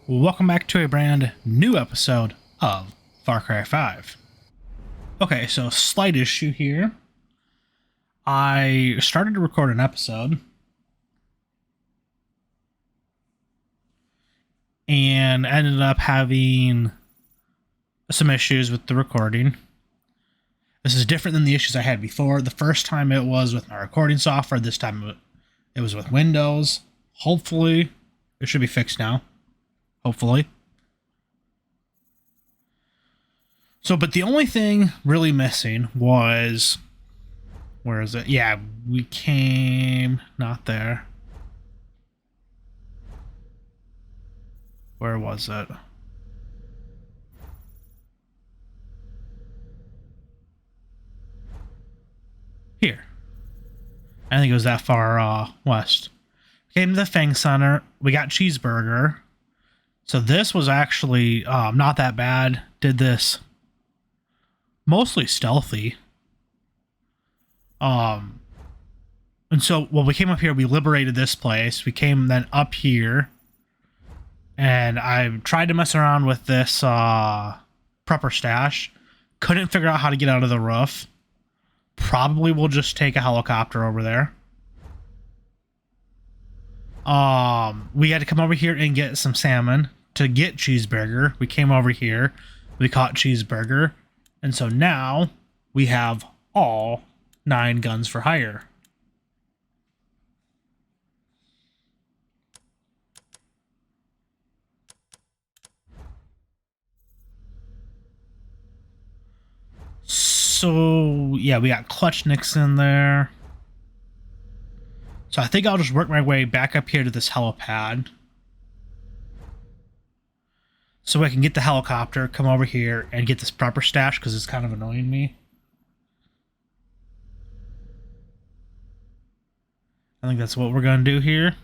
Welcome back to a brand new episode of Far Cry 5. Okay, so slight issue here. I started to record an episode and ended up having some issues with the recording. This is different than the issues I had before. The first time it was with my recording software. This time it was with Windows. Hopefully, it should be fixed now. Hopefully. So, but the only thing really missing was... Where is it? Yeah, we came... Not there. Where was it? Here. I think it was that far west. Came to the Fang Center. We got cheeseburger. So this was actually not that bad. Did this mostly stealthy. And so when we came up here, we liberated this place. We came then up here. And I tried to mess around with this prepper stash. Couldn't figure out how to get out of the roof. Probably will just take a helicopter over there. We had to come over here and get some salmon to get cheeseburger. We came over here. We caught cheeseburger. And so now we have all 9 guns for hire. So, yeah, we got clutch nicks in there. So I think I'll just work my way back up here to this helipad. So I can get the helicopter, come over here, and get this prepper stash, because it's kind of annoying me. I think that's what we're going to do here.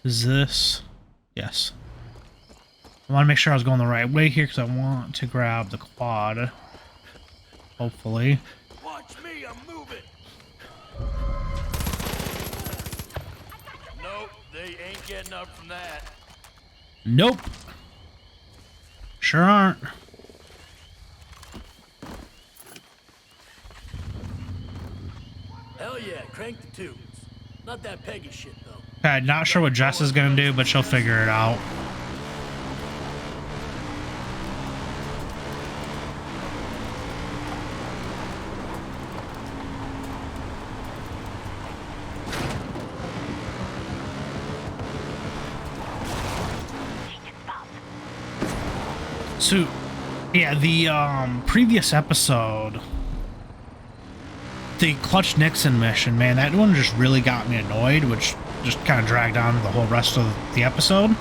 Is this? Yes. I want to make sure I was going the right way here because I want to grab the quad. Hopefully. Watch me, I'm moving. Nope, they ain't getting up from that. Nope. Sure aren't. Hell yeah, crank the tubes. Not that Peggy shit though. Okay, not sure what Jess is going to do, but she'll figure it out. So, yeah, the previous episode, the Clutch Nixon mission, man, that one just really got me annoyed, which just kind of dragged on the whole rest of the episode.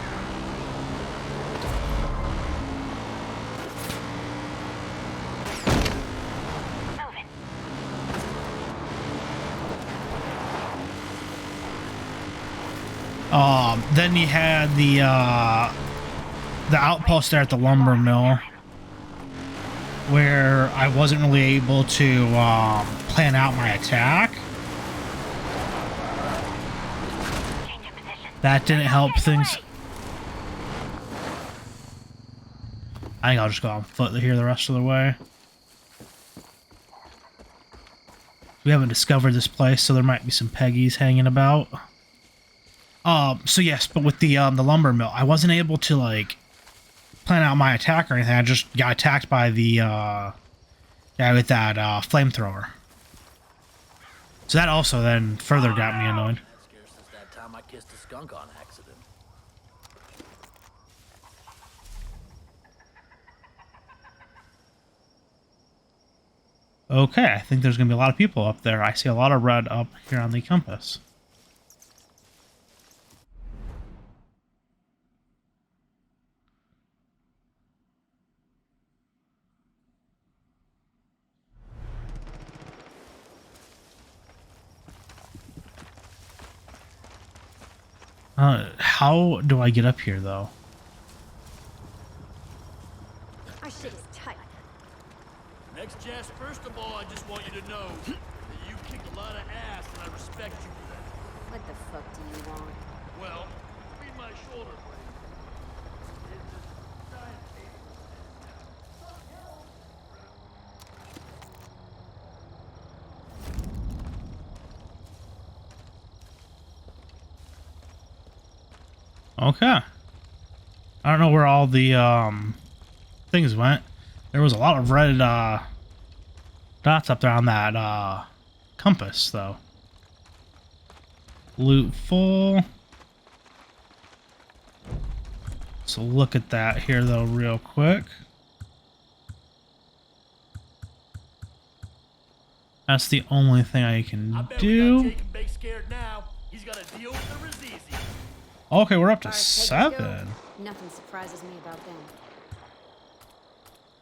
Then you had the outpost there at the lumber mill, where I wasn't really able to plan out my attack. That didn't help things. I think I'll just go on foot here the rest of the way. We haven't discovered this place, so there might be some Peggies hanging about. So yes, but with the lumber mill, I wasn't able to like plan out my attack or anything. I just got attacked by the guy with that flamethrower. So that also then further got me annoyed. Scarce as that time I kissed a skunk on accident. Okay, I think there's going to be a lot of people up there. I see a lot of red up here on the compass. How do I get up here, though? Our shit is tight. Next chest, first of all. I just want you to know that you kicked a lot of ass, and I respect you for that. What the fuck do you want? Well, read my shoulder blade. It's a giant cable. Okay. I don't know where all the things went. There was a lot of red dots up there on that compass, though. Loot full. So look at that here, though, real quick. That's the only thing I I can bet we got do. Jake and Bake scared now. He's got to deal with the Razizi. Okay, we're up to As far as Peggies go, 7. nothing surprises me about them.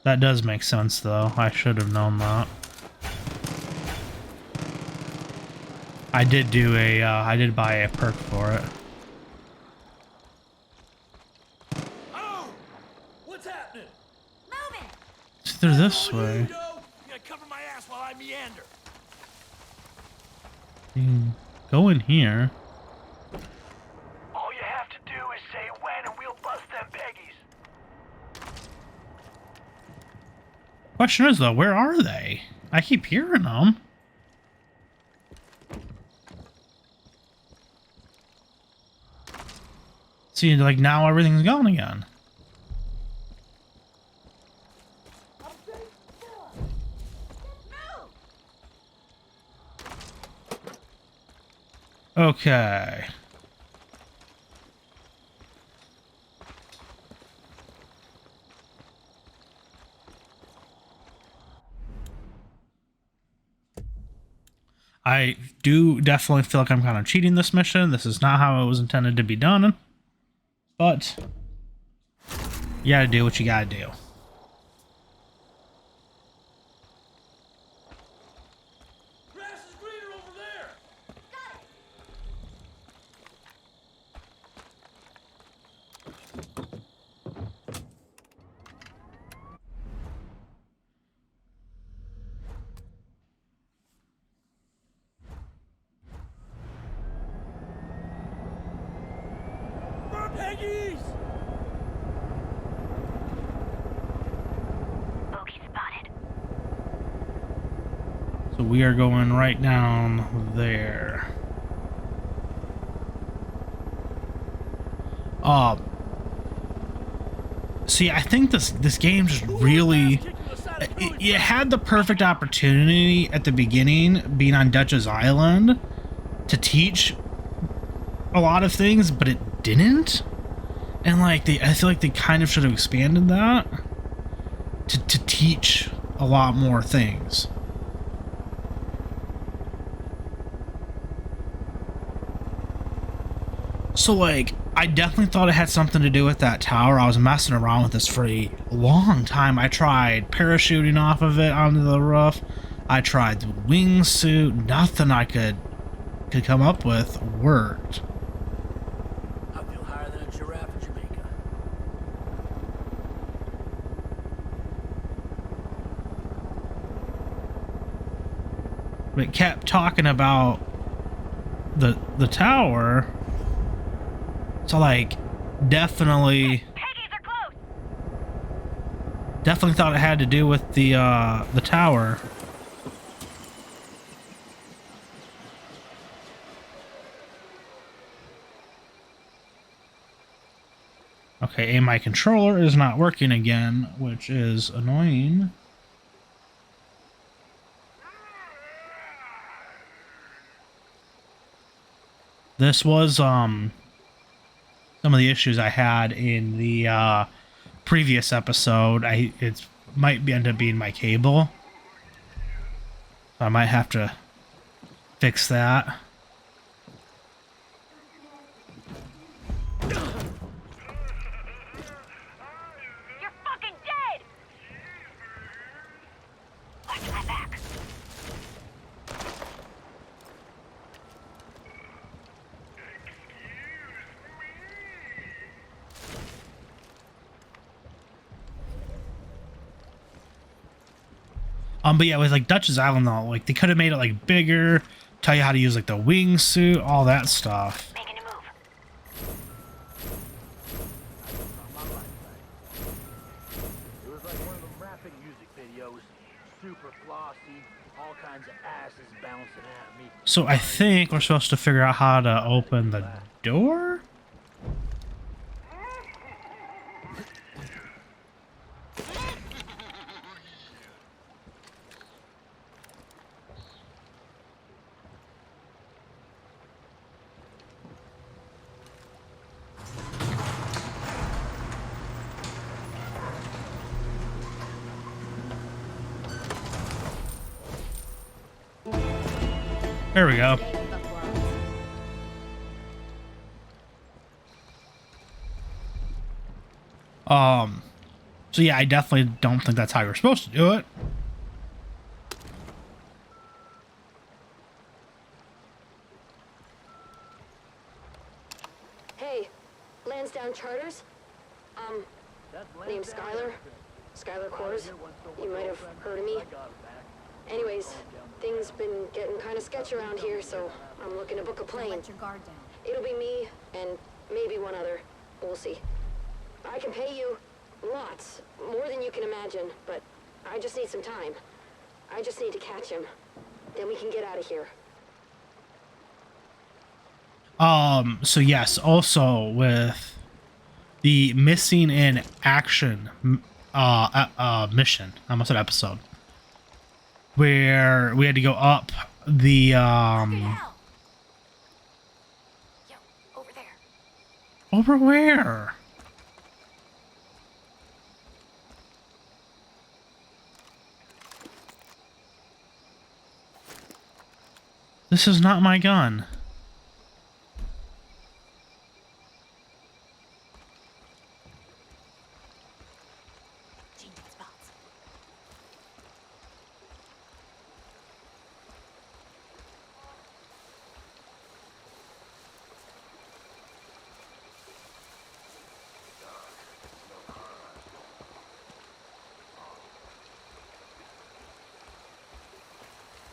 That does make sense, though. I should have known that. I did do a, I did buy a perk for it. Oh! What's happening? Move it! It's through this way. You gotta cover my ass while I meander. You can go in here. All you have to do is say when and we'll bust them Peggies. Question is, though, where are they? I keep hearing them. See, like, now everything's gone again. Okay. I do definitely feel like I'm kind of cheating this mission. This is not how it was intended to be done. But you gotta do what you gotta do. Grass is greener over there. More Peggies! Bogey spotted. So we are going right down there. See, I think this game just really... It had the perfect opportunity at the beginning, being on Dutch's Island, to teach a lot of things, but it didn't. And like I feel like they kind of should have expanded that to teach a lot more things. So like, I definitely thought it had something to do with that tower. I was messing around with this for a long time. I tried parachuting off of it onto the roof. I tried the wingsuit. Nothing I could come up with worked. I feel higher than a giraffe in Jamaica. But it kept talking about the tower. So like, definitely thought it had to do with the tower. Okay, and my controller is not working again, which is annoying. This was some of the issues I had in the previous episode. It might end up being my cable. I might have to fix that. You're fucking dead! Watch my back. But yeah, with like Dutch's Island though, like they could have made it like bigger, tell you how to use like the wingsuit, all that stuff. Making a move. It was like one of them rapping music videos. Super flossy, all kinds of asses bouncing at me. So I think we're supposed to figure out how to open the door? There we go. So yeah, I definitely don't think that's how you're supposed to do it. Hey, Lansdowne Charters? Name's Skylar. Skylar Kors. You might have heard of me. Anyways, things been getting kind of sketchy around here, so I'm looking to book a plane. Let your guard down. It'll be me and maybe one other. We'll see. I can pay you lots, more than you can imagine, but I just need some time. I just need to catch him. Then we can get out of here. So yes, also with the missing in action mission, I almost said episode, where we had to go up the Yo, over there. over where? This is not my gun. Changing spots.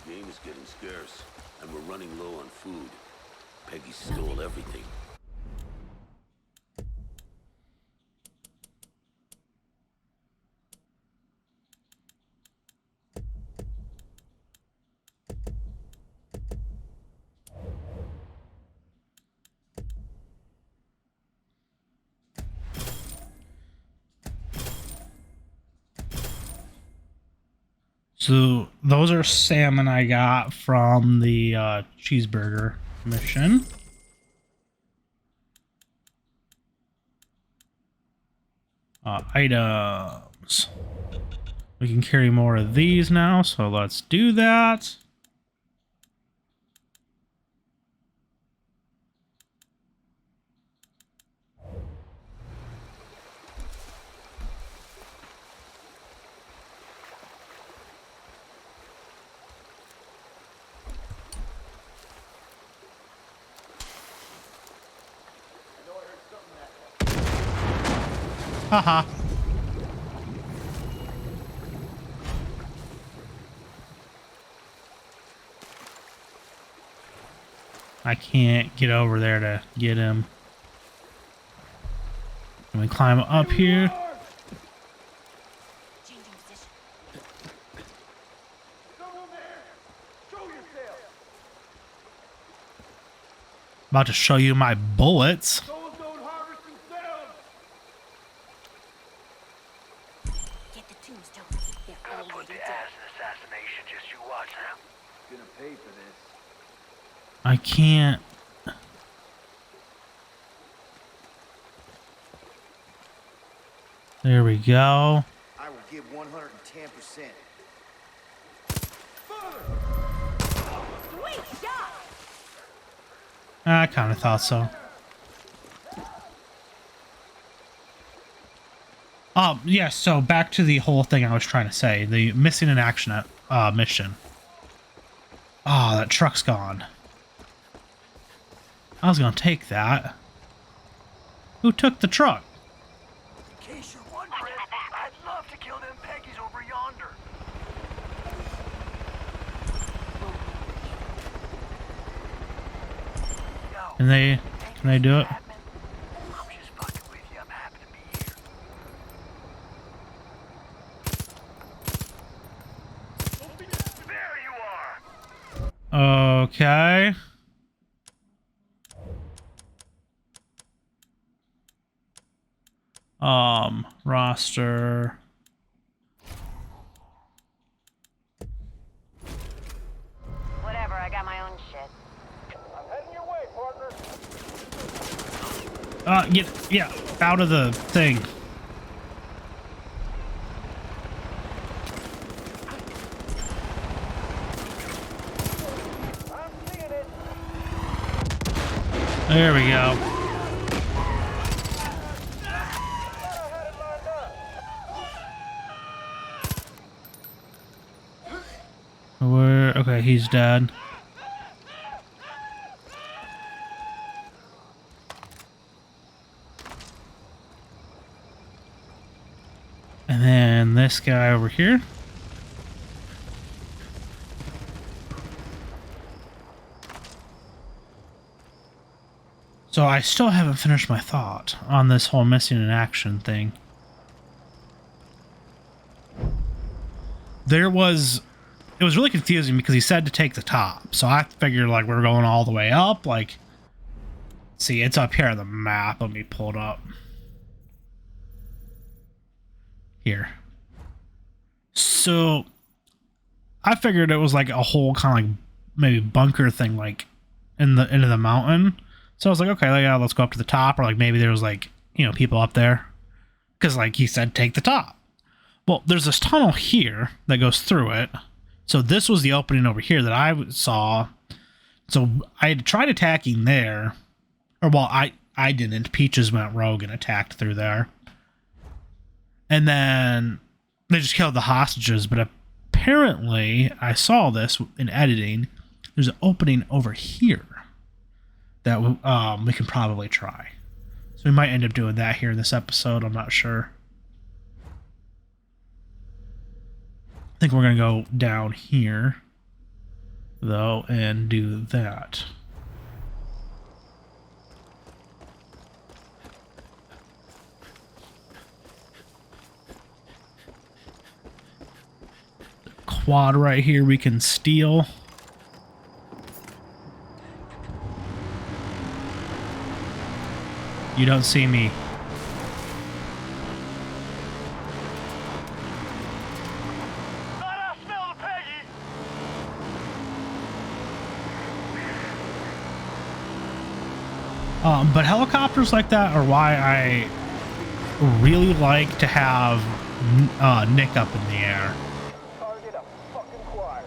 Game is getting scarce, and we're running low on food. Peggy stole everything. So those are salmon I got from the cheeseburger mission. Items. We can carry more of these now, so let's do that. Haha. I can't get over there to get him. Can we climb up here? Changing position. Someone there! Show yourself! About to show you my bullets. Those don't harvest themselves! Get the tombstones. They're already dead. assassination, just you watch now. Gonna pay for this. I can't. There we go. I will give 110%. Sweet shot! I kind of thought so. Yeah, so back to the whole thing I was trying to say. The missing in action mission. Oh, that truck's gone. I was gonna take that. Who took the truck? In case you're wondering, I'd love to kill them Peggies over yonder. Can they do it? I'm just fucking with you. I'm happy to be here. There you are. Okay. Roster. Whatever, I got my own shit. I'm heading your way, partner. Yeah, out of the thing. I'm seeing it. There we go. Where? Okay, he's dead. And then this guy over here. So I still haven't finished my thought on this whole missing in action thing. It was really confusing because he said to take the top. So I figured like we're going all the way up. Like, see, it's up here on the map. Let me pull it up. Here. So I figured it was like a whole kind of like maybe bunker thing like into the mountain. So I was like, okay, yeah, let's go up to the top, or like maybe there was like, you know, people up there. Because like he said, take the top. Well, there's this tunnel here that goes through it. So this was the opening over here that I saw. So I had tried attacking there. Or well, I didn't. Peaches went rogue and attacked through there. And then they just killed the hostages. But apparently, I saw this in editing. There's an opening over here that we can probably try. So we might end up doing that here in this episode. I'm not sure. I think we're going to go down here, though, and do that. The quad right here we can steal. You don't see me. I smell the Peggy. But helicopters like that are why I really like to have Nick up in the air. Target a fucking choir.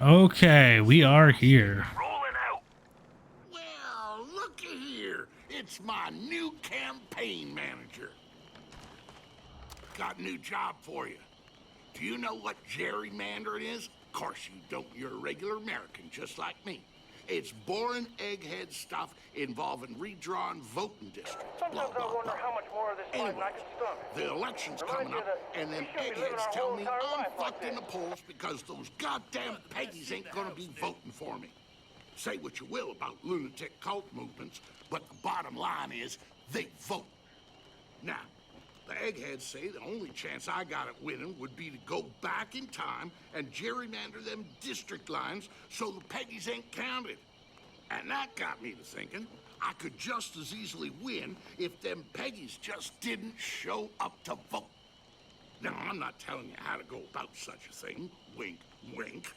Okay, we are here. Rolling out. Well, looky here. It's my new campaign manager. Got a new job for you. Do you know what gerrymandering is? Of course you don't. You're a regular American, just like me. It's boring egghead stuff involving redrawn voting districts. Sometimes I wonder how much more of this fight I can stomach. The election's Reminds coming you up, that and them we shouldn't be living eggheads our tell whole me entire I'm life like fucked in this. the polls because those goddamn Peggies ain't gonna be voting for me. Say what you will about lunatic cult movements, but the bottom line is they vote. Now, the eggheads say the only chance I got at winning would be to go back in time and gerrymander them district lines so the Peggies ain't counted. And that got me to thinking I could just as easily win if them Peggies just didn't show up to vote. Now, I'm not telling you how to go about such a thing, wink, wink,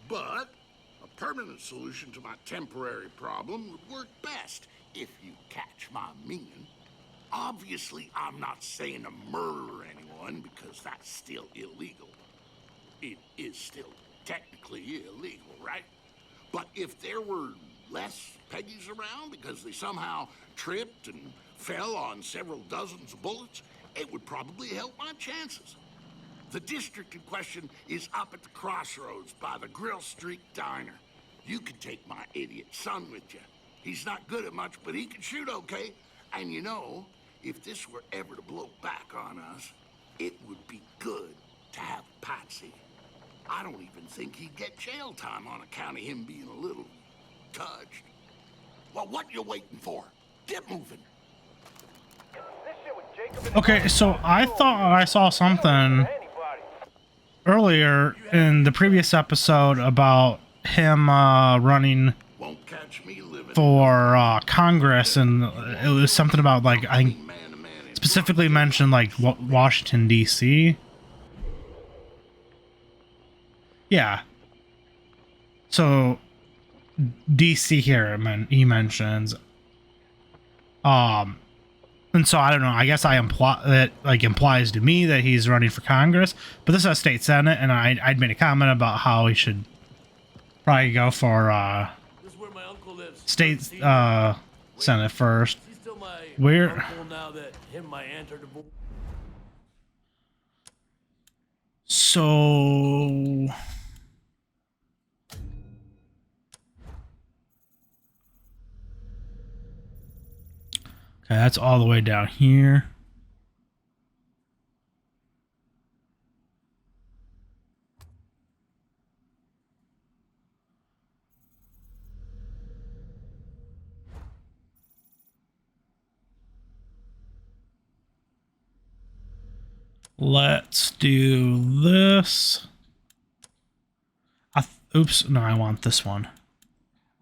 but a permanent solution to my temporary problem would work best, if you catch my meaning. Obviously, I'm not saying to murder anyone, because that's still illegal. It is still technically illegal, right? But if there were less Peggies around because they somehow tripped and fell on several dozens of bullets, it would probably help my chances. The district in question is up at the crossroads by the Grill Street Diner. You can take my idiot son with you. He's not good at much, but he can shoot okay. And you know, if this were ever to blow back on us, it would be good to have Patsy. I don't even think he'd get jail time on account of him being a little touched. Well, what you waiting for? Get moving. Okay, so I thought I saw something earlier in the previous episode about him running Won't catch me living. for Congress, and it was something about, like, I think specifically mentioned, like, Washington, D.C. Yeah. So, D.C. here, he mentions. And so I don't know. I guess that implies to me that he's running for Congress, but this is state senate, and I'd made a comment about how he should probably go for This is where my uncle lives. state senate first. He's still my Where? uncle now that him and my aunt are divorced. So okay, that's all the way down here. Let's do this. Oops, no, I want this one.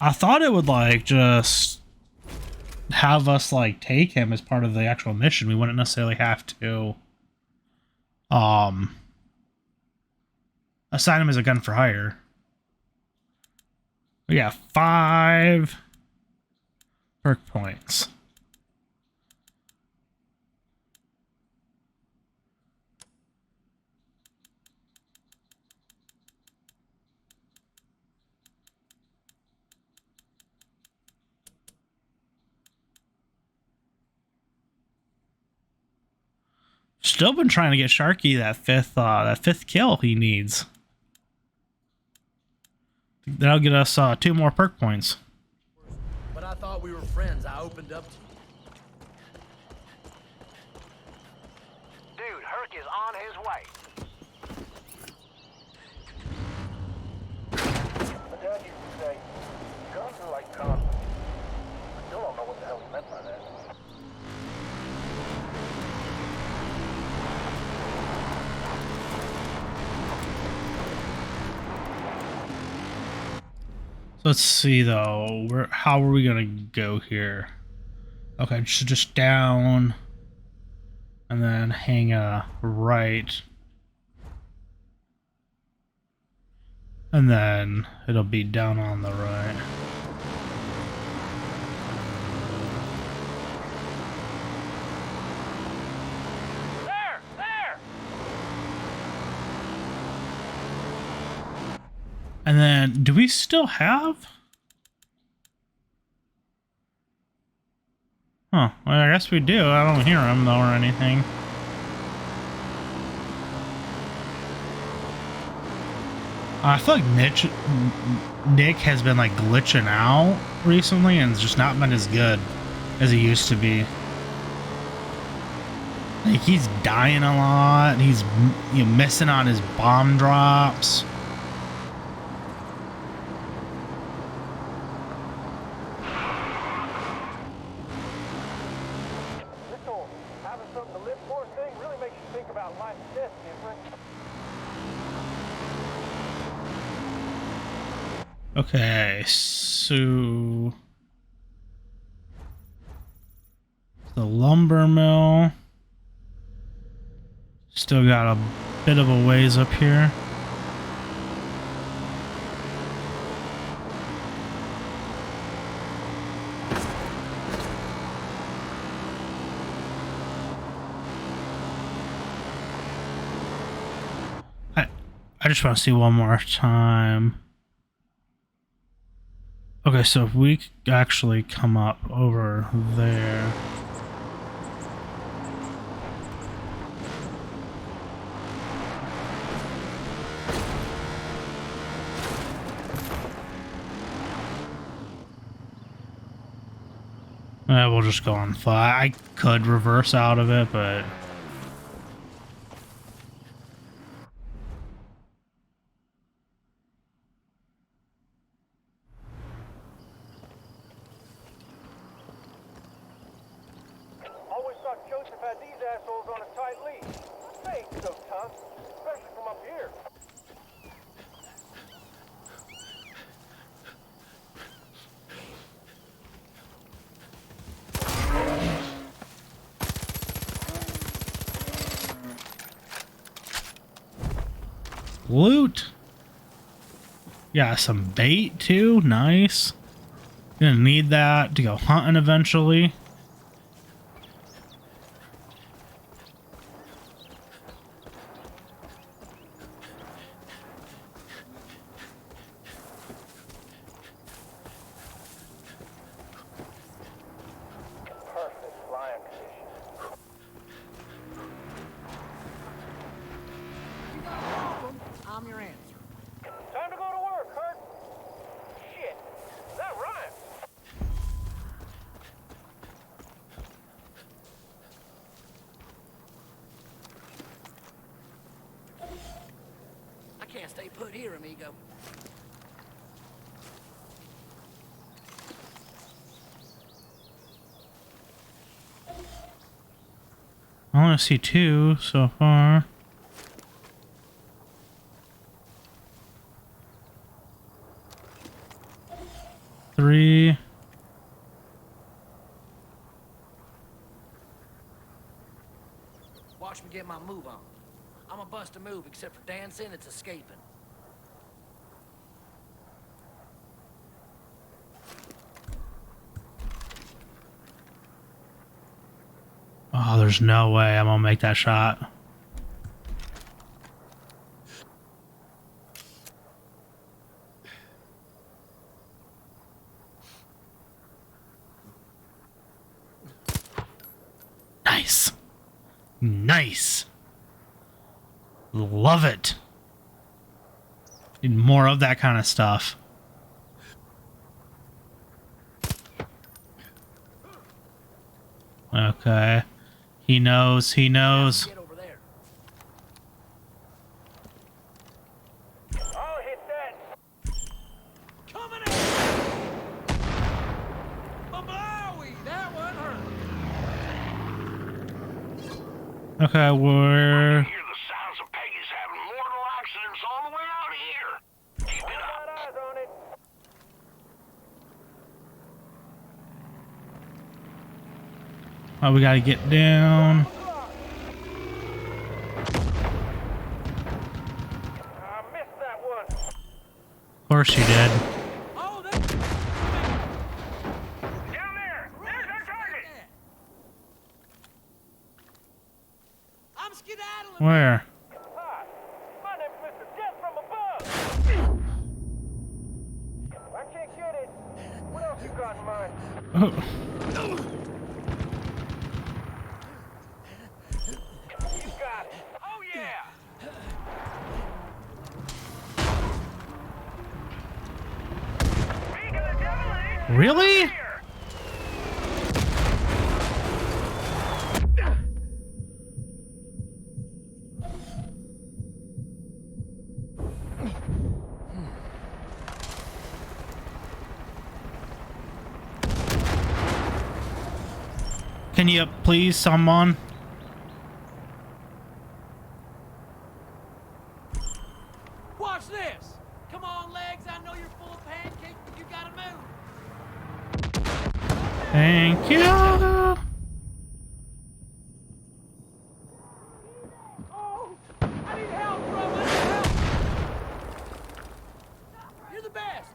I thought it would, like, just have us, like, take him as part of the actual mission. We wouldn't necessarily have to assign him as a gun for hire. We got 5 perk points. Still been trying to get Sharky that fifth kill he needs. That'll get us 2 more perk points. But I thought we were friends. I opened up to you. Dude, Herc is on his way. My dad used to say, guns are like condoms. I still don't know what the hell he meant by that. Let's see though, how are we gonna go here? Okay, so just down, and then hang a right, and then it'll be down on the right. There! And then, do we still have? Huh, well, I guess we do. I don't hear him, though, or anything. I feel like Nick has been, like, glitching out recently, and it's just not been as good as he used to be. Like, he's dying a lot, and he's, you know, missing on his bomb drops. Okay, so the lumber mill still got a bit of a ways up here. I just want to see one more time. Okay, so if we actually come up over there. We'll just go on fly. I could reverse out of it, but... Always thought Joseph had these assholes on a tight leash. Thanks, so tough, especially from up here. Loot! Yeah, some bait too. Nice. Gonna need that to go hunting eventually. Perfect flying position. You got a problem, I'm your answer. Time to go to work, Kurt. Shit, that rhymes. I can't stay put here, amigo. I only see two so far. Three. Watch me get my move on. I'm a bust a move, except for dancing, it's escaping. Oh, there's no way I'm gonna make that shot. Nice. Nice. Love it. Need more of that kind of stuff. Okay. He knows, he knows. Get over there. I'll hit that. Coming in! Bablowie! That one hurt. Okay, we're... Hear the sounds of Peggy's having mortal accidents all the way out here. Keep it up. Got eyes on it. Oh, we gotta get down. I missed that one. Of course you did. Oh, that... Down there. There's our target. I'm skedaddling. Where? Hi. My name's Mr. Death from above. I can't get it. What else you got in mind? Oh. You got it. Oh, yeah. Speak of the devil, ain't Really? here. Can you please, someone? Watch this. Come on, legs. I know you're full of pancakes. Thank you. Oh, I need help, bro. I need help. You're the best.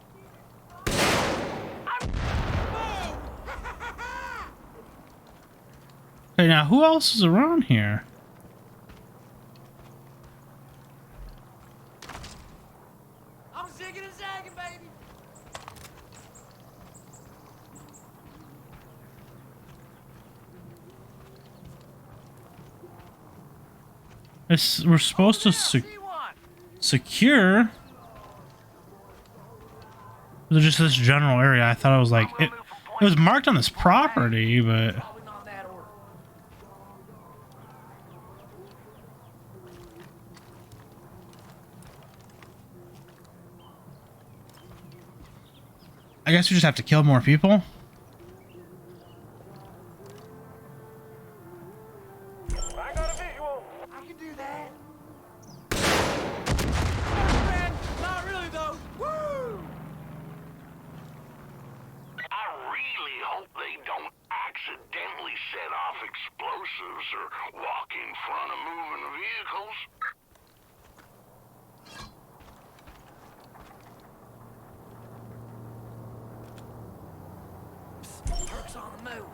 Okay, now who else is around here? I'm zigging and zagging, baby. We're supposed to See one. secure. Was it just this general area? I thought it was like it was marked on this property, but Probably not in that order. I guess we just have to kill more people. I got a visual. I can do that. Oh, man. Not really, though. Woo! I really hope they don't accidentally set off explosives or walk in front of moving vehicles. Perk's on the move.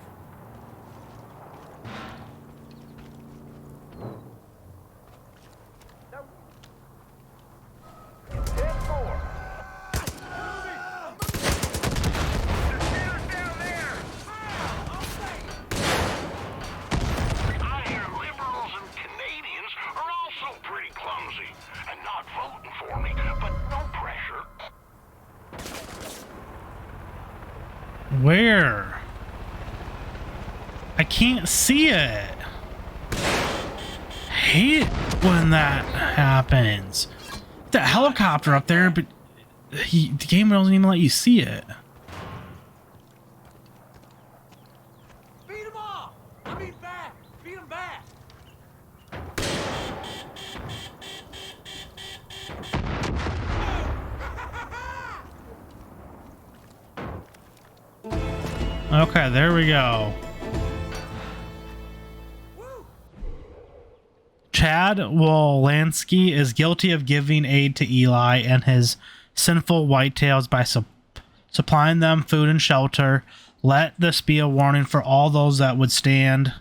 I hear liberals and Canadians are also pretty clumsy and not voting for me, but no pressure. Where? I can't see it. Hate it when that happens. That helicopter up there, but the game doesn't even let you see it. Beat him off. I mean back. Beat him back. Okay, there we go. Chad Wolanski is guilty of giving aid to Eli and his sinful whitetails by supplying them food and shelter. Let this be a warning for all those that would stand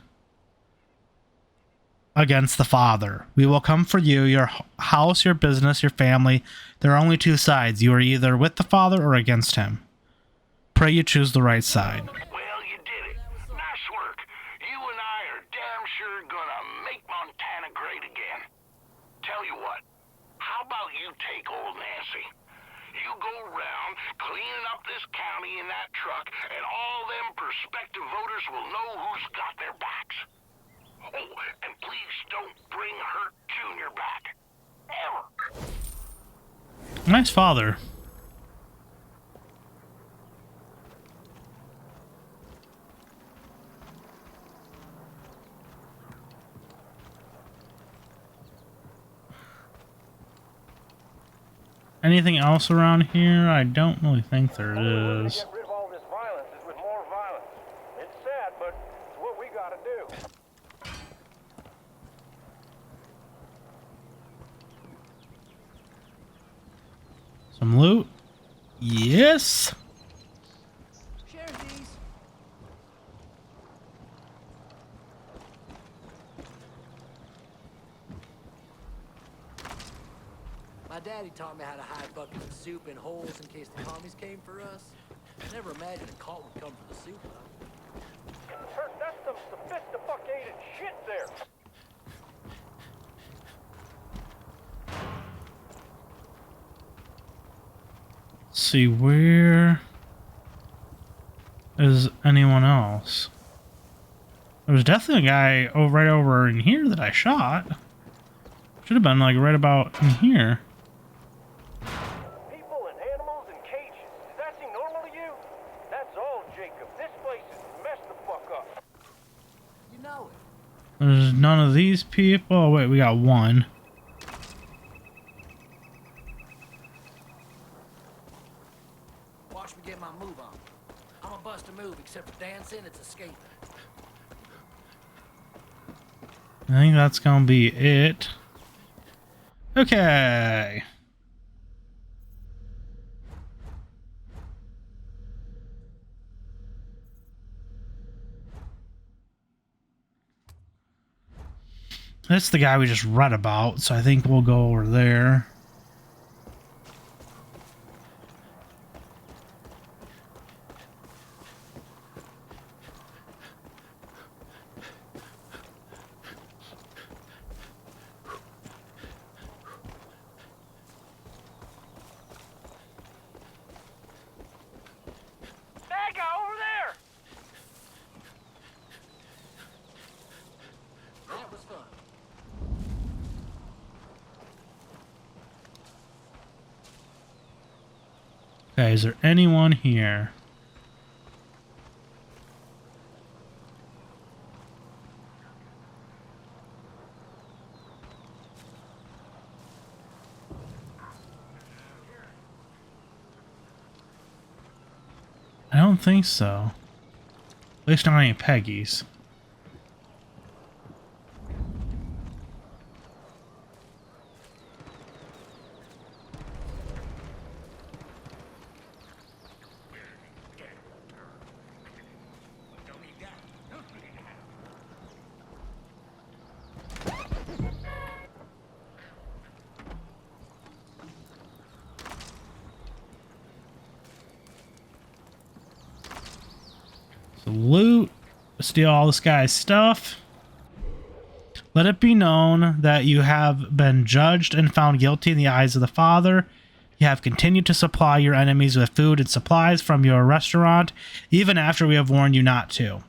against the Father. We will come for you, your house, your business, your family. There are only two sides. You are either with the Father or against him. Pray you choose the right side. Well, you did it. Nice work. You and I are damn sure gonna make Montana great again. Tell you what, how about you take old Nancy? You go around cleaning up this county in that truck, and all them prospective voters will know who's got their backs. Oh, and please don't bring Hurt Jr. back. Ever. Nice father. Anything else around here? I don't really think there is. Get rid of all this violence is with more violence. It's sad, but it's what we gotta do. Some loot? Yes. Share these. My daddy taught me how to hide buckets of soup in holes in case the commies came for us. I never imagined a cult would come for the soup, though. Kurt, that's some sophisticated shit there. Let's see, where is anyone else? There was definitely a guy right over in here that I shot. Should have been like right about in here. People and animals in cages. Does that seem normal to you? That's all, Jacob. This place is messed the fuck up. You know it. There's none of these people. Oh, wait, we got one. Watch me get my move on. I'm I'm a bust a move, except for dancing, it's escaping. I think that's gonna be it. Okay. That's the guy we just read about, so I think we'll go over there. That guy over there! That was fun. Okay, is there anyone here? I don't think so. At least not any Peggies. So loot, steal all this guy's stuff. Let it be known that you have been judged and found guilty in the eyes of the Father. You have continued to supply your enemies with food and supplies from your restaurant, even after we have warned you not to.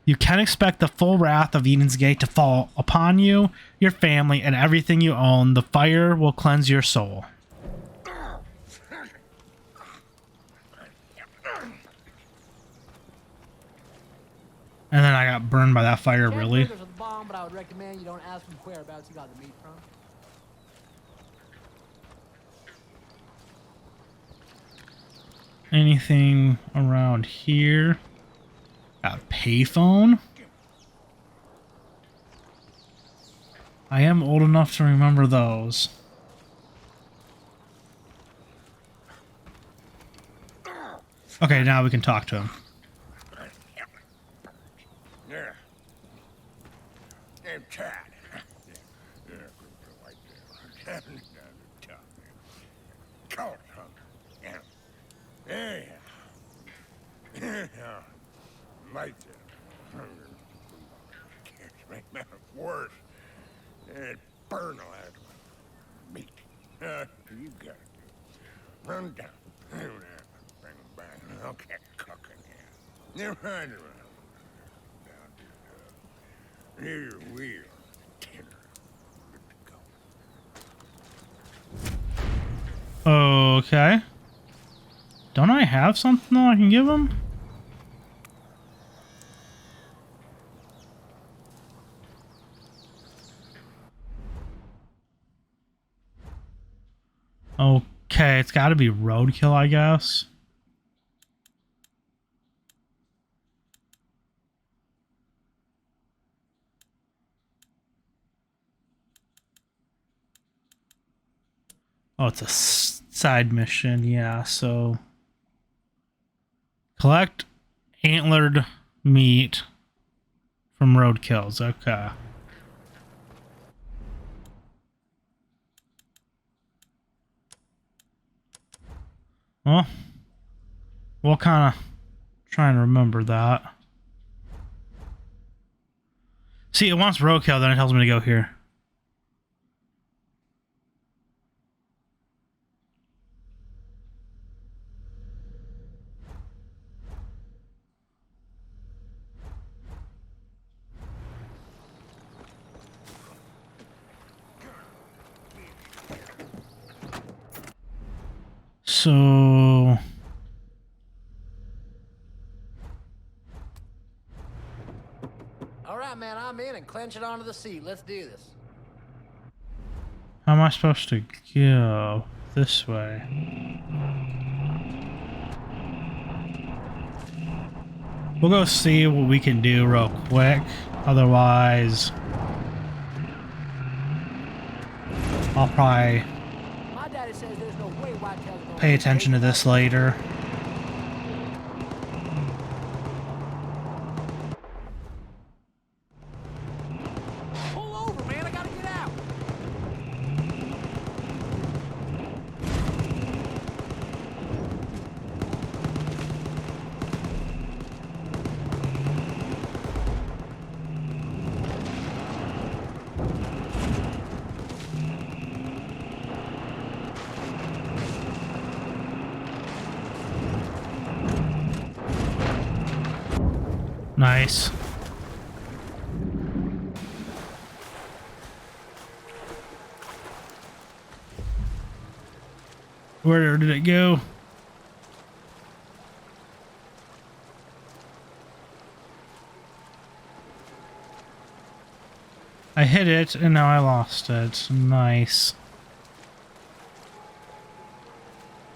You can expect the full wrath of Eden's Gate to fall upon you, your family, and everything you own. The fire will cleanse your soul. And then I got burned by that fire, really. Cheeseburgers are the bomb, but I would recommend you don't ask them whereabouts you got the meat from. Anything around here? Got a payphone? I am old enough to remember those. Okay, now we can talk to him. Yeah. And Chad. Like can't make matters worse. It burn a lot of meat. You got it. Run down. Bring him back. I'll get cooking here. You're right around. Here's your wheel. Dinner. Good to go. Okay. Don't I have something that I can give him? Okay, it's got to be roadkill, I guess. Oh, it's a side mission, yeah, so... Collect antlered meat from roadkills, okay. Well, we'll kind of try and remember that. See, it wants roadkill, then it tells me to go here. So... All right, man, I'm in and clench it onto the seat. Let's do this. How am I supposed to go? This way. We'll go see what we can do real quick. Otherwise, I'll probably My daddy says there's no way whitetail are gonna pay attention to this later. Pull over, man. I gotta get out. Nice. Where did it go? I hit it and now I lost it. Nice.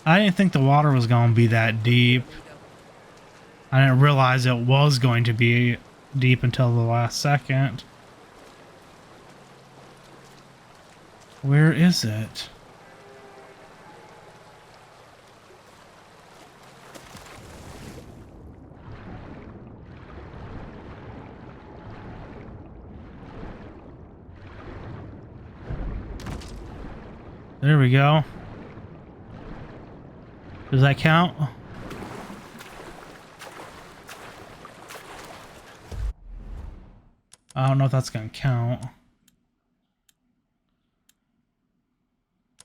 I didn't think the water was going to be that deep. I didn't realize it was going to be deep until the last second. Where is it? There we go. Does that count? I don't know if that's gonna count.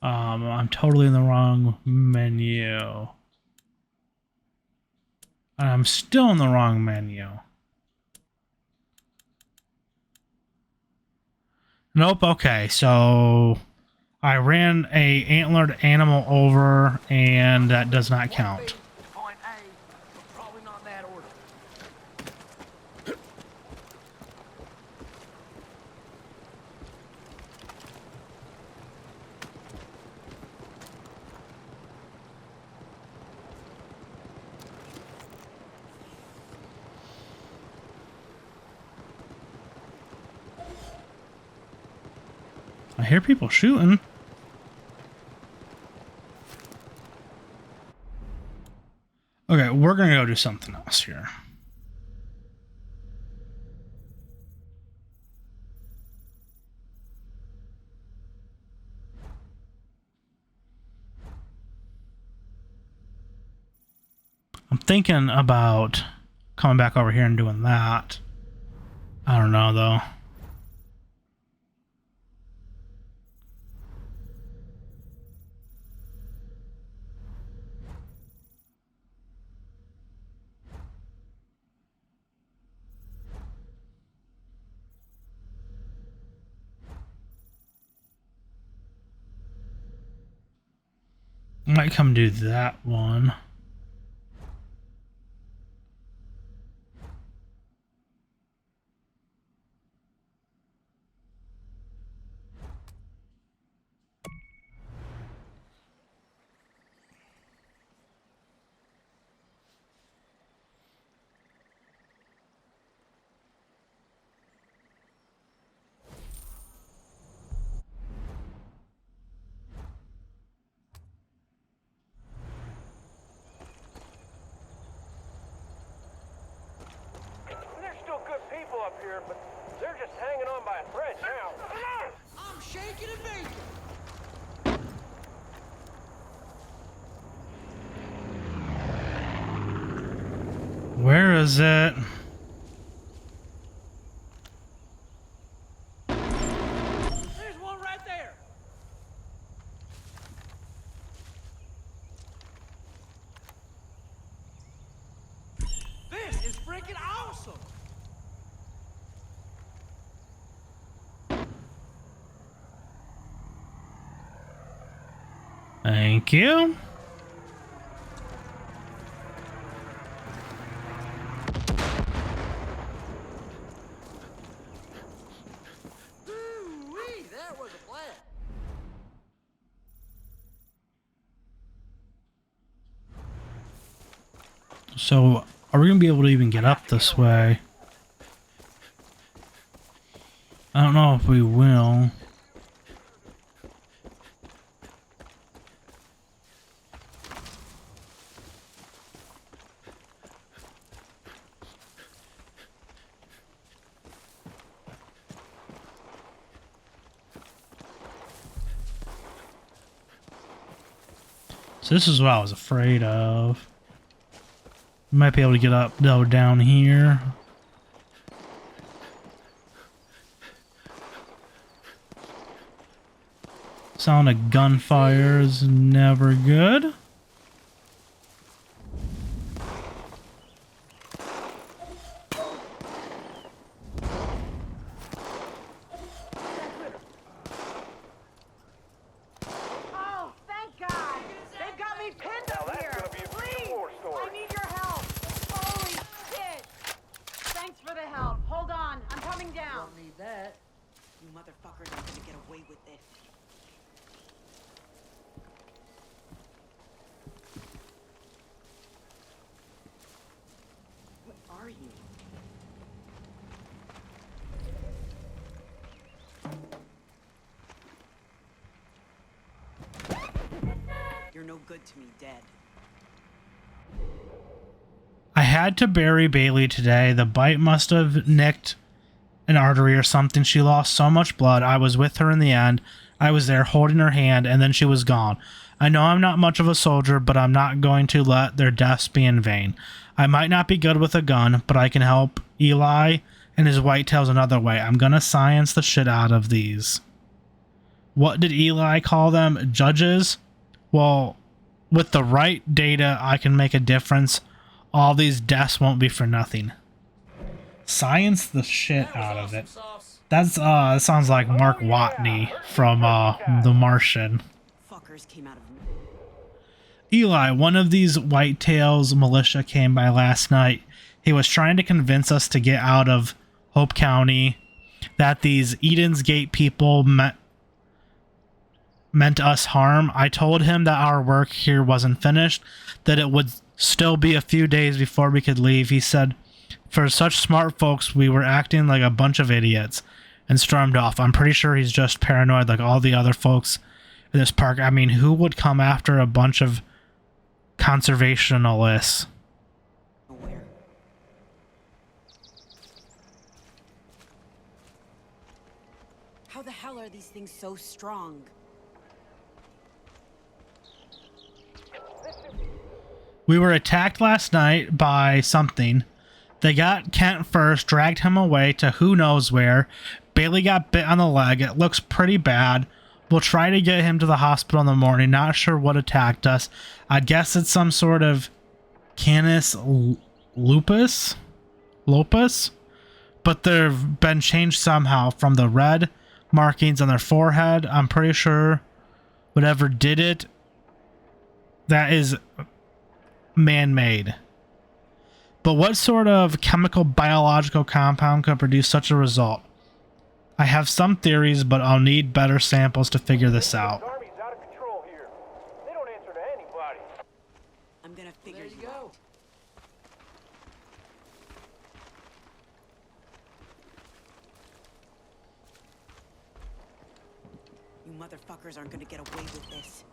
I'm totally in the wrong menu. I'm still in the wrong menu. Nope, okay, so I ran a antlered animal over and that does not count. Point A, but probably not in that order. I hear people shooting. Okay, we're gonna go do something else here. I'm thinking about coming back over here and doing that. I don't know though. Might come do that one. There's still good people up here, but they're just hanging on by a thread now. I'm shaking and baking. Where is it? There's one right there. This is freaking awesome. Thank you. Ooh-wee, that was a blast. So Are we gonna be able to even get up this way? I don't know if we will. So this is what I was afraid of. We might be able to get up, though, down here. Sound of gunfire is never good. Oh, thank God! They've got me pinned Now up that's here! gonna be a good Please! war story. I need your help! Holy shit! Thanks for the help. Hold on, I'm coming down. Don't need that. You motherfuckers aren't gonna get away with this. What are you? You're no good to me, dead. I had to bury Bailey today. The bite must have nicked an artery or something. She lost so much blood. I was with her in the end. I was there holding her hand, and then she was gone. I know I'm not much of a soldier, but I'm not going to let their deaths be in vain. I might not be good with a gun, but I can help Eli and his whitetails another way. I'm gonna science the shit out of these. What did Eli call them? Judges? Well, with the right data, I can make a difference. All these deaths won't be for nothing. Science the shit out of it. That's it sounds like Mark Watney from The Martian. Fuckers came out of Eli, one of these whitetails militia came by last night. He was trying to convince us to get out of Hope County, that these Eden's Gate people meant us harm. I told him that our work here wasn't finished, that it would still be a few days before we could leave. He said, for such smart folks, we were acting like a bunch of idiots, and stormed off. I'm pretty sure he's just paranoid like all the other folks in this park. I mean, who would come after a bunch of conservationists? nowhere. How the hell are these things so strong? We were attacked last night by something. They got Kent first, dragged him away to who knows where. Bailey got bit on the leg. It looks pretty bad. We'll try to get him to the hospital in the morning. Not sure what attacked us. I guess it's some sort of canis lupus? But they've been changed somehow from the red markings on their forehead. I'm pretty sure whatever did it, that is man-made. But what sort of chemical biological compound could produce such a result? I have some theories, but I'll need better samples to figure this out. The army's out of control here. They don't answer to anybody. I'm gonna figure There you you go. out. You motherfuckers aren't gonna get away with this.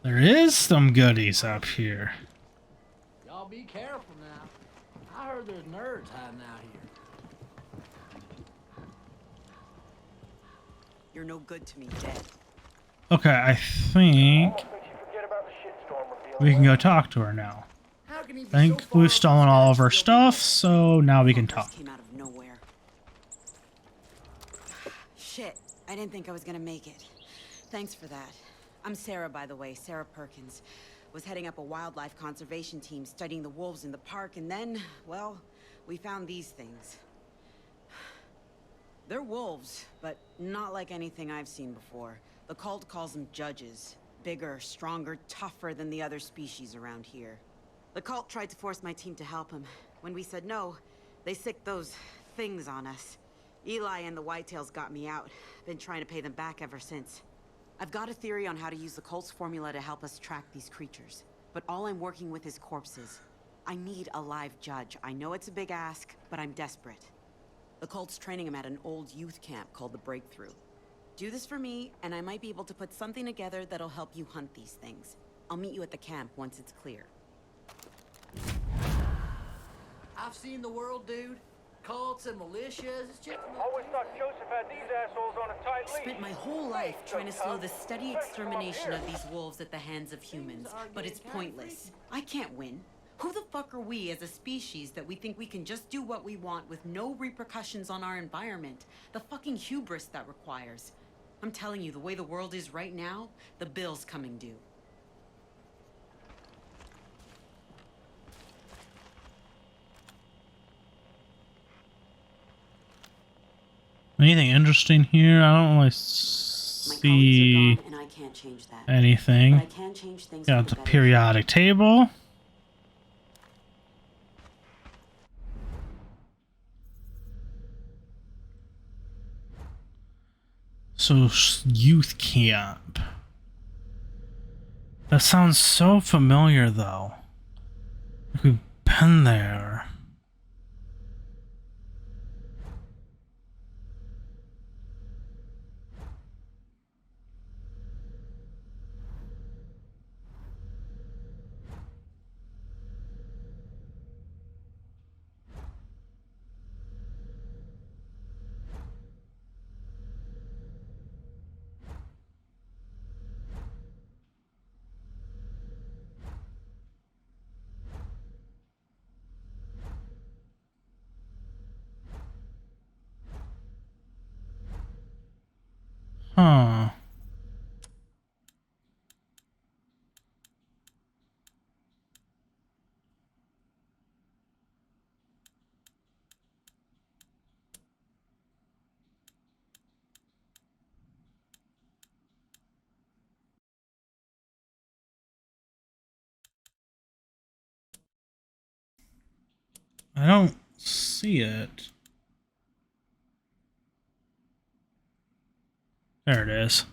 There is some goodies up here. Y'all be careful now. I heard there's nerds hiding out here. You're no good to me, dead. Okay, I think Almost makes you forget about the shitstorm we're dealing we can with. go talk to her now. How can he be I think so far we've up stolen the all of her steps stuff, so now we can Fuckers talk. came out of nowhere. Shit, I didn't think I was gonna make it. Thanks for that. I'm Sarah, by the way, Sarah Perkins. Was heading up a wildlife conservation team studying the wolves in the park, and then, well, we found these things. They're wolves, but not like anything I've seen before. The cult calls them judges. Bigger, stronger, tougher than the other species around here. The cult tried to force my team to help him. When we said no, they sicked those things on us. Eli and the Whitetails got me out. Been trying to pay them back ever since. I've got a theory on how to use the cult's formula to help us track these creatures. But all I'm working with is corpses. I need a live judge. I know it's a big ask, but I'm desperate. The cult's training him at an old youth camp called the Breakthrough. Do this for me, and I might be able to put something together that'll help you hunt these things. I'll meet you at the camp once it's clear. I've seen the world, dude. Cults and militias. It's just Always thought Joseph had these assholes on a tight leash. Spent my whole life trying to slow the steady extermination of these wolves at the hands of humans, but it's pointless. I can't win. Who the fuck are we as a species that we think we can just do what we want with no repercussions on our environment? The fucking hubris that requires. I'm telling you, the way the world is right now, the bill's coming due. Anything interesting here? I don't really see and I can't change that. anything. But I can change things. Yeah, it's a periodic table. So, youth camp. That sounds so familiar, though. Like we've been there. Huh. I don't see it. There it is.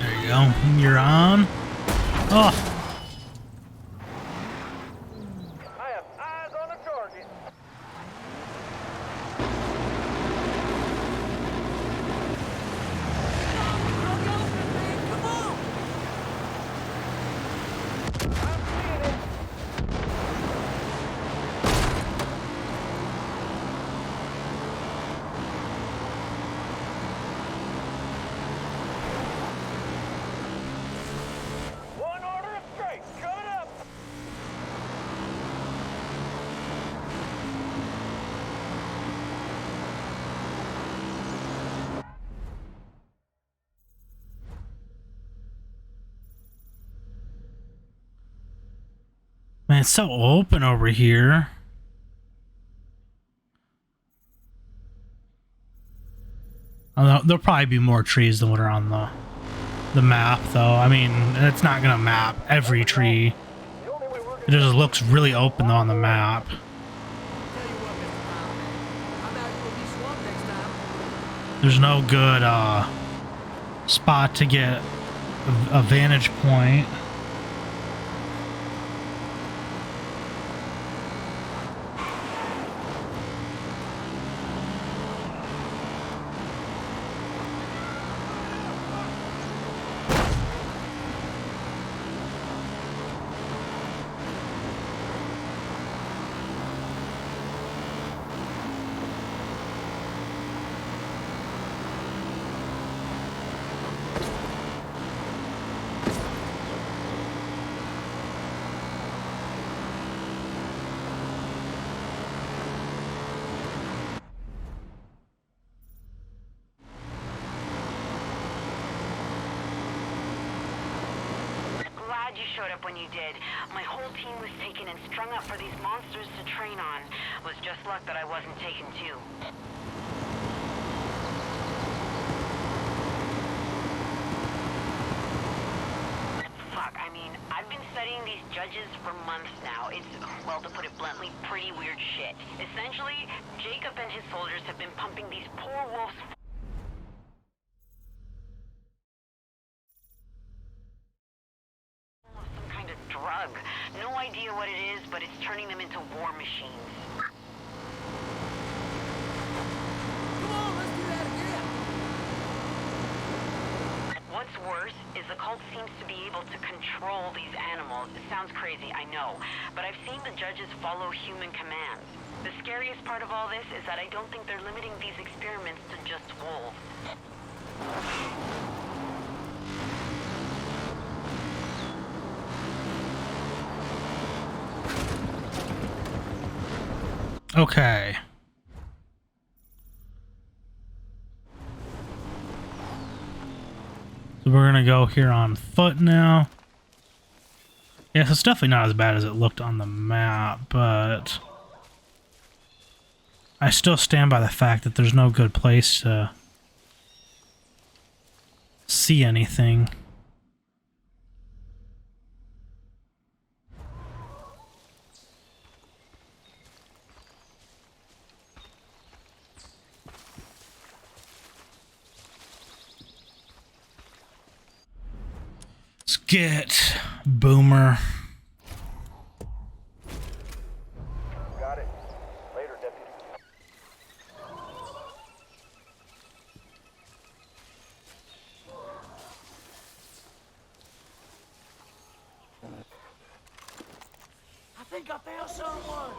There you go. You're on. Oh. I have eyes on the target. One order of it's so open over here. There'll probably be more trees than what are on the map, though. I mean, it's not gonna map every tree. It just looks really open though on the map. There's no good spot to get a vantage point. Glad you showed up when you did. My whole team was taken and strung up for these monsters to train on. It was just luck that I wasn't taken too. Fuck, I mean, I've been studying these judges for months now. It's, well, to put it bluntly, pretty weird shit. Essentially, Jacob and his soldiers have been pumping these poor wolves some kind of drug. No idea what it is, but it's turning them into war machines. Come on, let's do that again. What's worse is the cult seems to be able to control these animals. It sounds crazy, I know, but I've seen the judges follow human commands. The scariest part of all this is that I don't think they're limiting these experiments to just wolves. Okay. So we're gonna go here on foot now. Yeah, so it's definitely not as bad as it looked on the map, but I still stand by the fact that there's no good place to see anything. Let's get Boomer. Got it. Later, deputy. I think I found someone.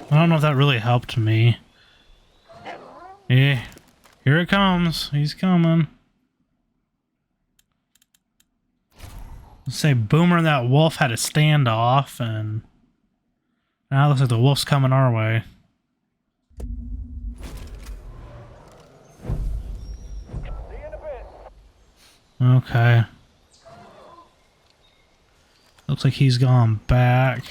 I don't know if that really helped me. Yeah, here it comes. He's coming. Let's say Boomer and that wolf had a standoff, and now it looks like the wolf's coming our way. See you in a bit. Okay. Looks like he's gone back.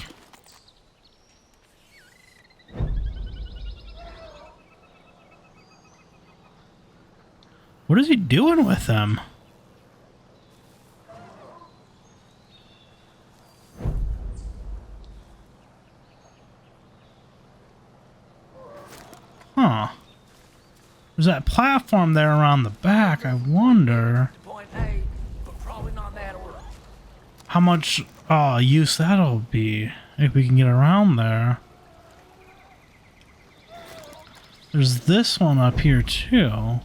What is he doing with them? Huh. There's that platform there around the back. I wonder Point A, but probably not in that order. how much use that'll be if we can get around there. There's this one up here too.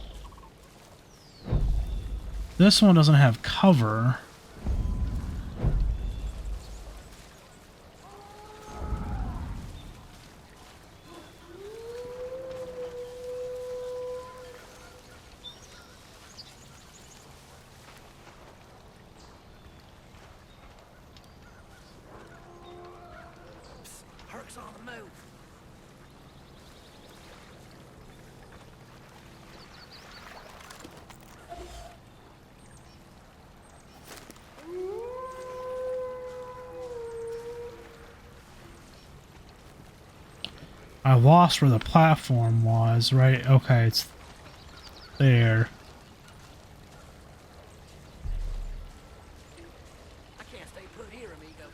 This one doesn't have cover. I lost where the platform was, right? Okay, it's there. I can't stay put here, amigo.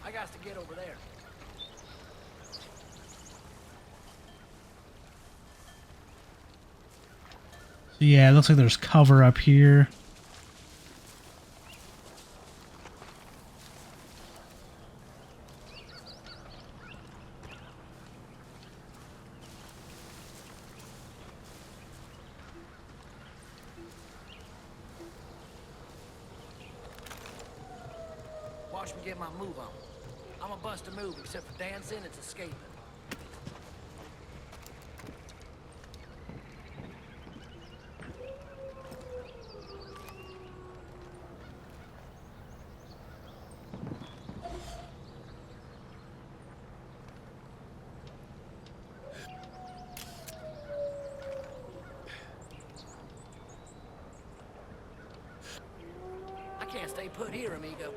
I got to get over there. So yeah, it looks like there's cover up here. Watch me get my move on. I'm a bust a move, except for dancing, it's escaping. I can't stay put here, amigo.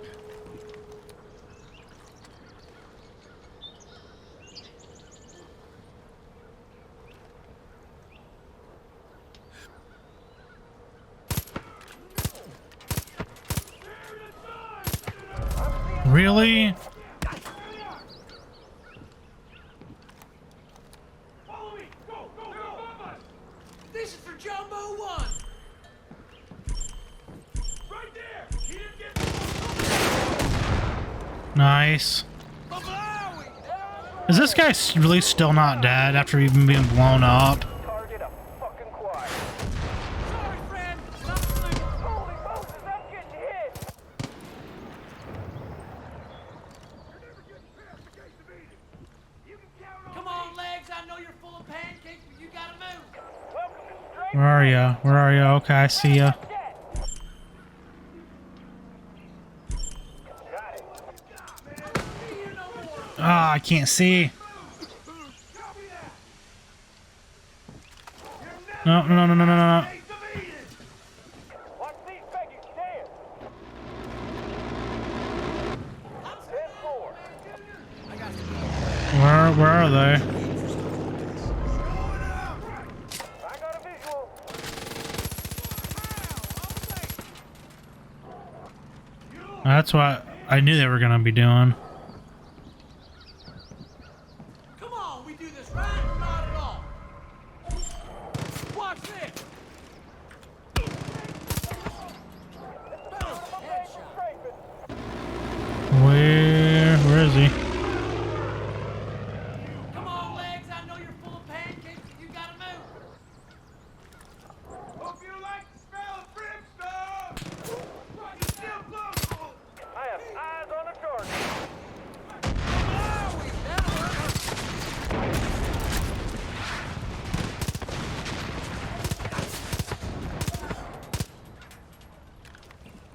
Really? Follow me! Go! Go! Go! This is for Jumbo 1! Right there! He didn't get Nice. Is this guy really still not dead after even being blown up? target a fucking quiet. Sorry, friend! Not blue! Holy Moses, I'm getting hit! Come on, legs! I know you're full of pancakes, but you gotta move! Welcome to Straight Where are ya? Where are ya? Okay, I see ya. Got it. Ah, I can't see. No, no, no, no, no, no, no. Watch these beggars stand. 10-4. I got to Where are they? I got a visual. That's what I knew they were gonna be doing. Come on, we do this right or not at all? Watch this! Boom! Headshot. Where is he? Come on, legs! I know you're full of pancakes, but you gotta move! Hope you like the smell of brimstone. You still close. I have eyes on the target.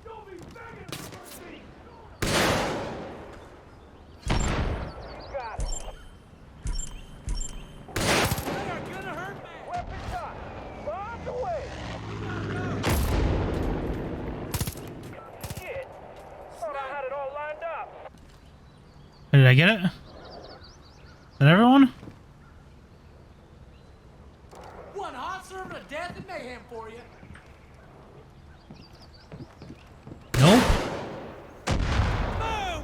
Don't be begging for mercy. You got it. They are gonna hurt me! Weapon shot. Bombs away. Shit. Thought I had it all lined up. Did I get it? Did everyone? One hot servant of death and mayhem for you! Nope. Boom!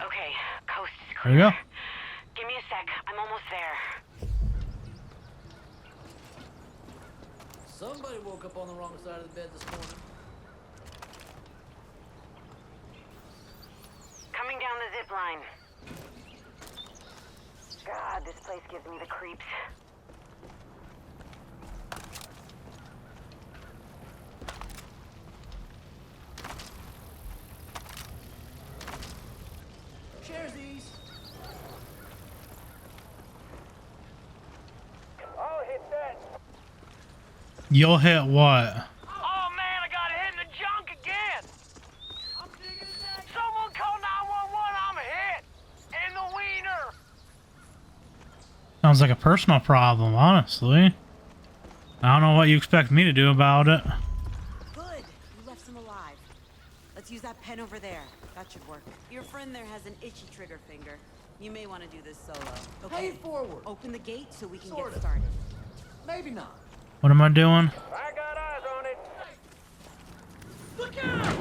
Okay, coast is There we clear. go. Give me a sec. I'm almost there. Somebody woke up on the wrong side of the bed this morning. Coming down the zip line. God, this place gives me the creeps. Cheers, these. I'll hit that. You'll hit what? Oh man, I got hit in the junk again. Sounds like a personal problem, honestly. I don't know what you expect me to do about it. Good. You left some alive. Let's use that pen over there. That should work. Your friend there has an itchy trigger finger. You may want to do this solo. Okay. Pay forward. Open the gate so we can Sort get of. started. Maybe not. What am I doing? I got eyes on it. Look out!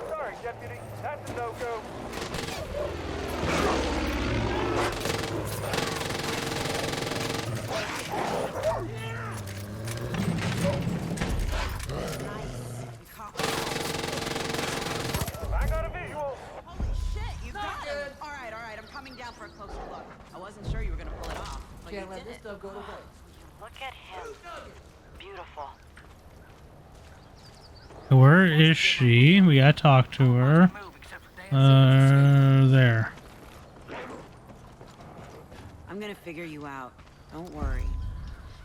Sorry, deputy. That's a no-go. I got a visual. Holy shit, you got it! Alright, I'm coming down for a closer look. I wasn't sure you were gonna pull it off, but Can't you let did this it. stuff go to waste. Look at him. Beautiful. Where is she? We gotta talk to her. There. I'm gonna figure you out. Don't worry.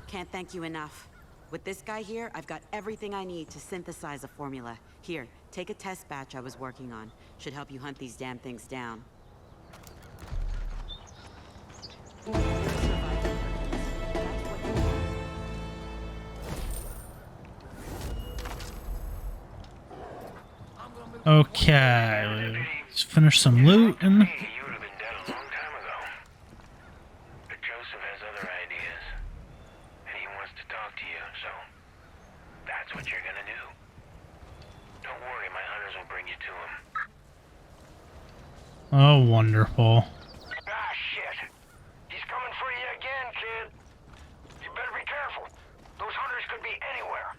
Can't thank you enough. With this guy here, I've got everything I need to synthesize a formula. Here, take a test batch I was working on. Should help you hunt these damn things down. Okay, let's finish some loot and. You would have been dead a long time ago. But Joseph has other ideas. And he wants to talk to you, so that's what you're gonna do. Don't worry, my hunters will bring you to him. Oh, wonderful. Ah, shit. He's coming for you again, kid. You better be careful. Those hunters could be anywhere.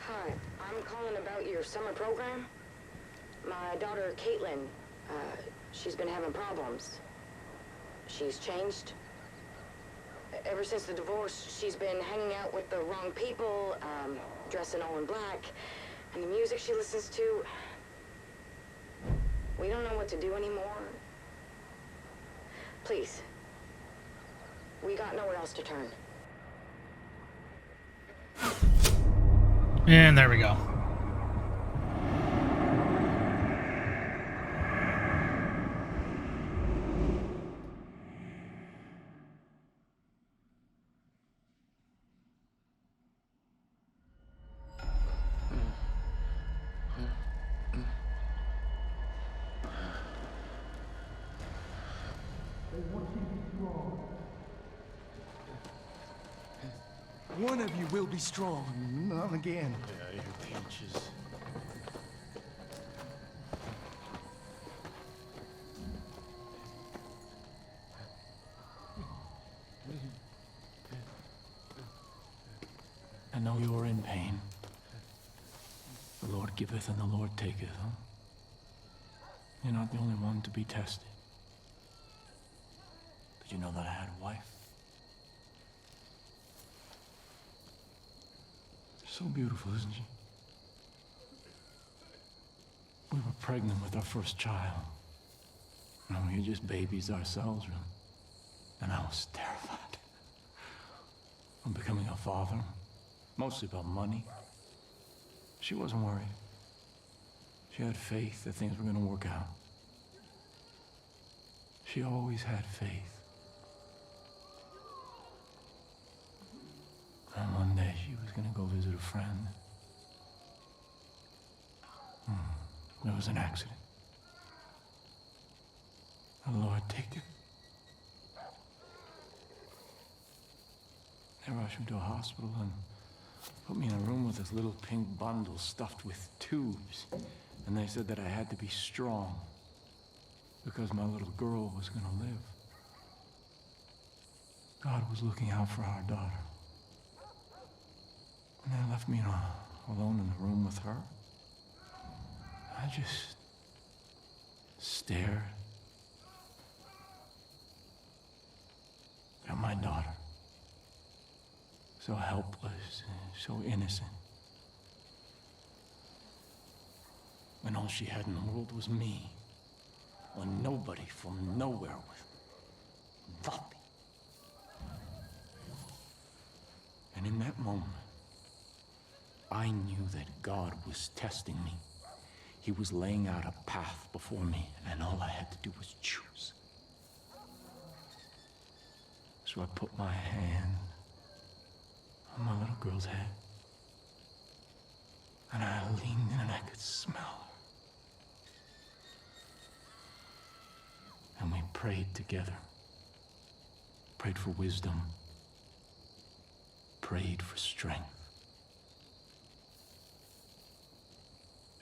Hi, I'm calling about your summer program. My daughter, Caitlin, she's been having problems. She's changed. Ever since the divorce, she's been hanging out with the wrong people, dressing all in black, and the music she listens to. We don't know what to do anymore. Please. We got nowhere else to turn. And there we go. One of you will be strong, not again. Yeah, your peaches. I know you are in pain. The Lord giveth and the Lord taketh, huh? You're not the only one to be tested. Did you know that I had a wife? So beautiful, isn't she? We were pregnant with our first child. And we were just babies ourselves, really. And I was terrified. I'm becoming a father. Mostly about money. She wasn't worried. She had faith that things were going to work out. She always had faith. And one day she was going to go visit a friend. There was an accident. The Lord take it. They rushed me to a hospital and put me in a room with this little pink bundle stuffed with tubes. And they said that I had to be strong because my little girl was going to live. God was looking out for our daughter. And they left me alone in the room with her. I just stared at my daughter. So helpless, so innocent. When all she had in the world was me. When nobody from nowhere was nothing. And in that moment, I knew that God was testing me. He was laying out a path before me, and all I had to do was choose. So I put my hand on my little girl's head, and I leaned in and I could smell her. And we prayed together. Prayed for wisdom. Prayed for strength.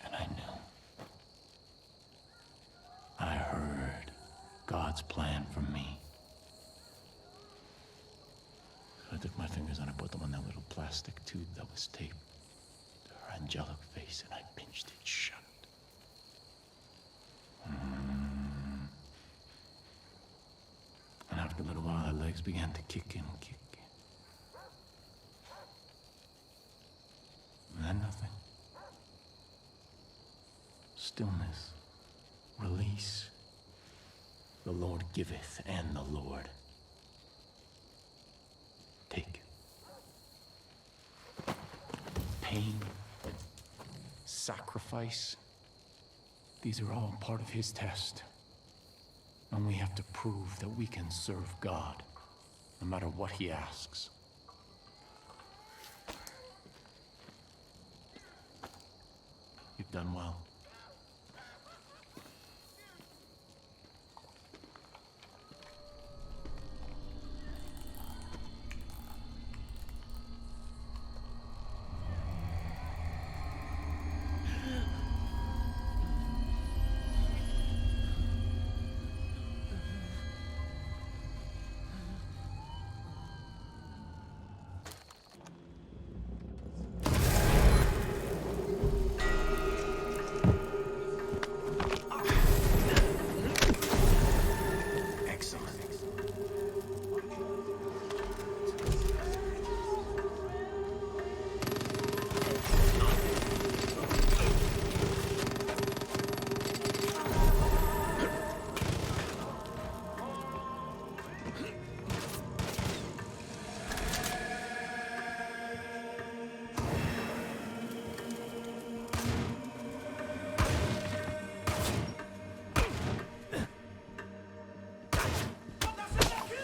And I knew. I heard God's plan for me. So I took my fingers and I put them on that little plastic tube that was taped to her angelic face, and I pinched it shut. And after a little while, her legs began to kick in. And then nothing. Stillness. Release. The Lord giveth, and the Lord taketh. Pain. Sacrifice. These are all part of his test. And we have to prove that we can serve God, no matter what he asks. You've done well.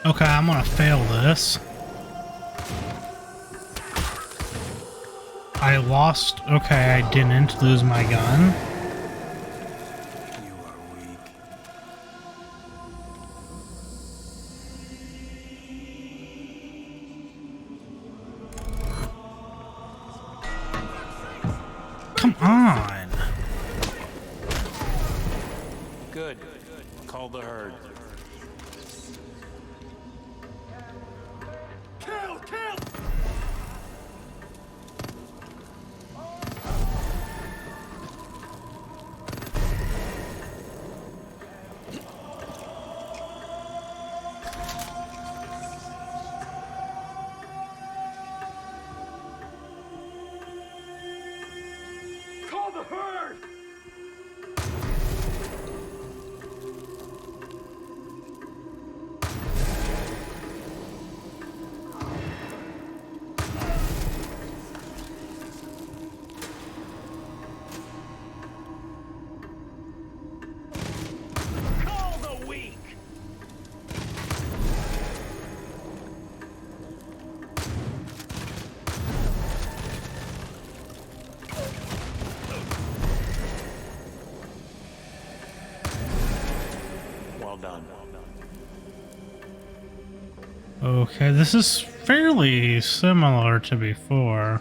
Okay, I'm gonna fail this. I lost. Okay, I didn't lose my gun. You are weak. Come on. Good. Call the herd. Kill! Kill! Call the herd! Call the weak! Well done. Okay, this is fairly similar to before.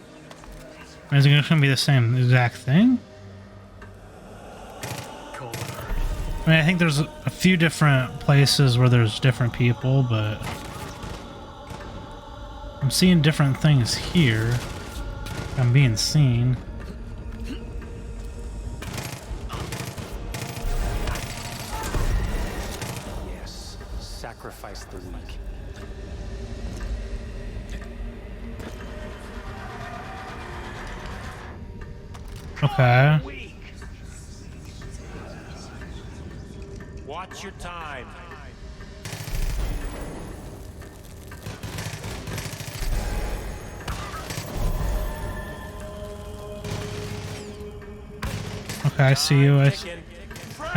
Is it going to be the same exact thing? I mean, I think there's a few different places where there's different people, but I'm seeing different things here. I'm being seen. Yes, sacrifice the weak. Okay. Watch your time. Okay, I see you. I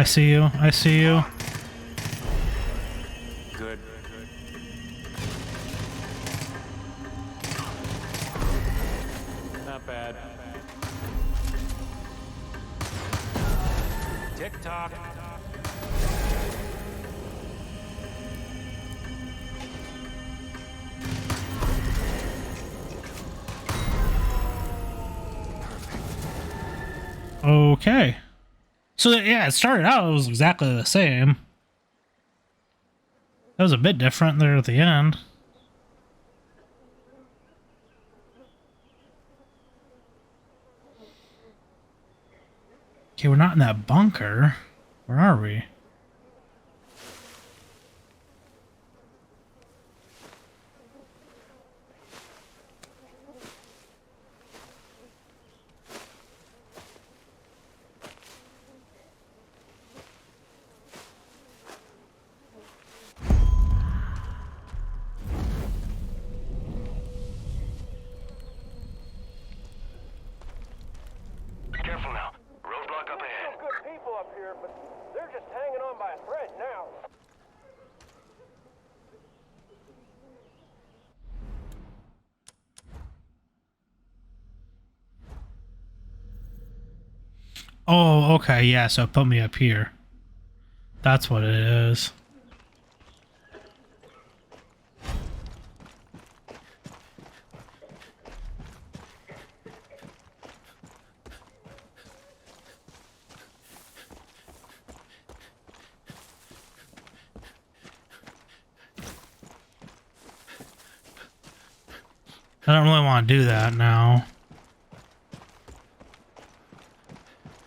see you. I see you. Good. Not bad. Tick-tock. Okay. So yeah, it started out, it was exactly the same. That was a bit different there at the end. Okay, we're not in that bunker. Where are we? Careful now. Roadblock up ahead. Some good people up here, but they're just hanging on by a thread now. Oh, okay, yeah, so it put me up here. That's what it is. I don't really want to do that now.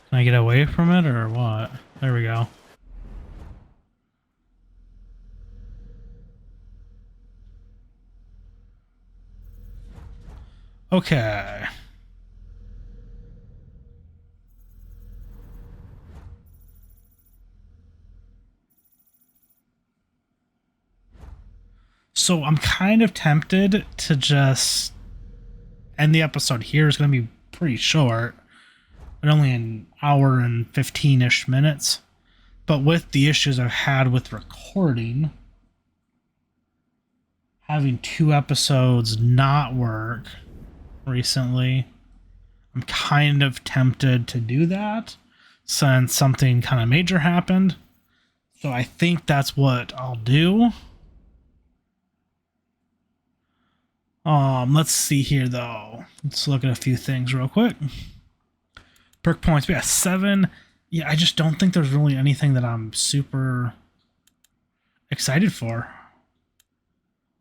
Can I get away from it or what? There we go. Okay. So I'm kind of tempted to just end the episode here. It's going to be pretty short, but only an hour and 15-ish minutes. But with the issues I've had with recording, having 2 episodes not work recently, I'm kind of tempted to do that since something kind of major happened. So I think that's what I'll do. Let's see here though. Let's look at a few things real quick. Perk points, we got 7. Yeah, I just don't think there's really anything that I'm super excited for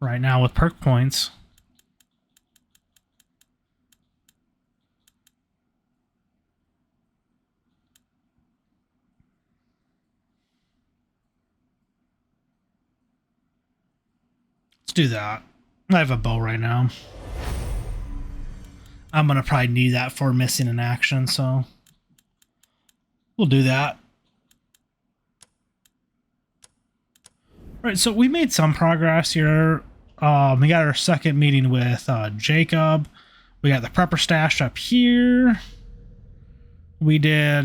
right now with perk points. Let's do that. I have a bow right now. I'm gonna probably need that for missing in action, so we'll do that. All right, so we made some progress here. We got our second meeting with Jacob. We got the prepper stashed up here. We did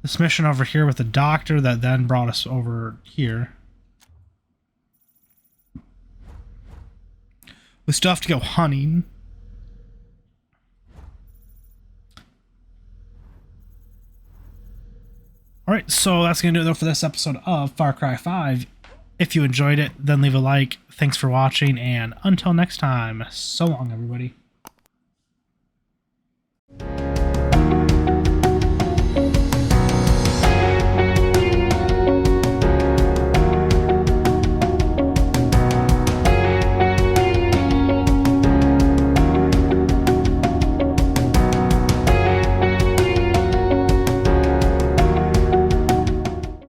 this mission over here with the doctor that then brought us over here. We still have to go hunting. Alright, so that's going to do it for this episode of Far Cry 5. If you enjoyed it, then leave a like. Thanks for watching, and until next time, so long, everybody.